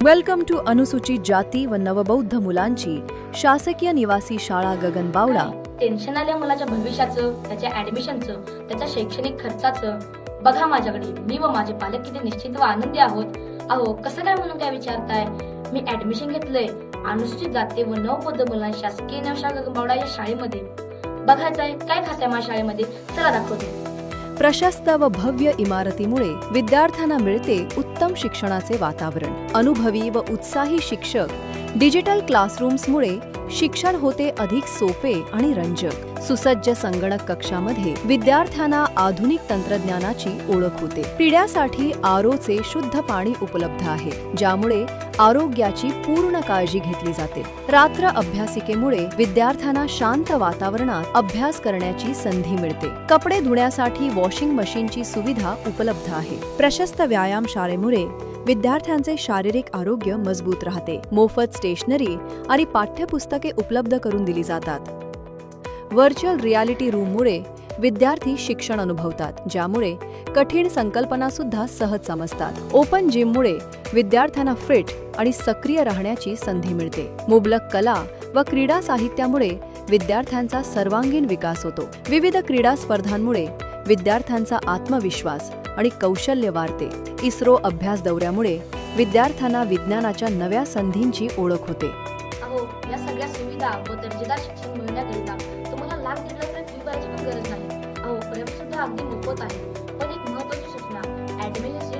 Welcome to अनुसूचित जाती व नवबौद्ध मुलांची शासकीय निवासी शाळा गगनबावडा. टेन्शन आल्या मुलाच्या भविष्याचं, त्याच्या ऍडमिशनचं, त्याच्या शैक्षणिक खर्चाचं. बघा माझ्याकडे, मी व माझे पालक किती निश्चित व आनंदी आहोत. अहो कसं काय म्हणून काय विचारताय? मी ऍडमिशन घेतलंय अनुसूचित जाती व नवबौद्ध मुलांच्या शासकीय निवासी गगनबावडा या शाळेमध्ये. बघायचंय काय खास आहे माझ्या शाळेमध्ये, चला दाखवते. प्रशस्त व भव्य इमारतीमुळे विद्यार्थ्यांना मिळते उत्तम शिक्षणाचे वातावरण. अनुभवी व उत्साही शिक्षक, डिजिटल क्लासरूम्समुळे शिक्षण होते अधिक सोपे आणि रंजक. सुसज्ज संगणक कक्षामध्ये विद्यार्थ्यांना आधुनिक तंत्रज्ञानाची ओळख होते. पिण्यासाठी आरोचे शुद्ध पाणी उपलब्ध आहे, ज्यामुळे आरोग्याची पूर्ण काळजी घेतली जाते. रात्र अभ्यासिकेमुळे विद्यार्थ्यांना शांत वातावरणात अभ्यास करण्याची संधी मिळते. कपडे धुण्यासाठी वॉशिंग मशीनची सुविधा उपलब्ध आहे. प्रशस्त व्यायामशाळेमुळे विद्यार्थ्यांचे शारीरिक आरोग्य मजबूत राहते. मोफत स्टेशनरी आणि पाठ्यपुस्तके उपलब्ध करून दिली जातात. व्हर्च्युअल रियालिटी रूममुळे विद्यार्थी शिक्षण अनुभवतात, ज्यामुळे कठीण संकल्पना सुद्धा सहज समजतात. ओपन जिममुळे विद्यार्थ्यांना फिट आणि सक्रिय राहण्याची संधी मिळते. मुबलक कला व क्रीडा साहित्यामुळे विद्यार्थ्यांचा सर्वांगीण विकास होतो. विविध क्रीडा स्पर्धांमुळे विद्यार्थ्यांचा आत्मविश्वास आणि कौशल्य वाढते. इस्रो अभ्यास दौऱ्यामुळे विद्यार्थ्यांना विज्ञानाच्या नव्या संधींची ओळख होते. अहो या सगळ्या सुविधा व दर्जेदार शिक्षण मिळवण्याकरिता तुम्हाला लाख दीड लाख फी भरायची पण गरज नाही. अहो पर्यावरण सुद्धा अगदी मोफत आहे. पण एक महत्त्वाची सूचना, ऍडमिशन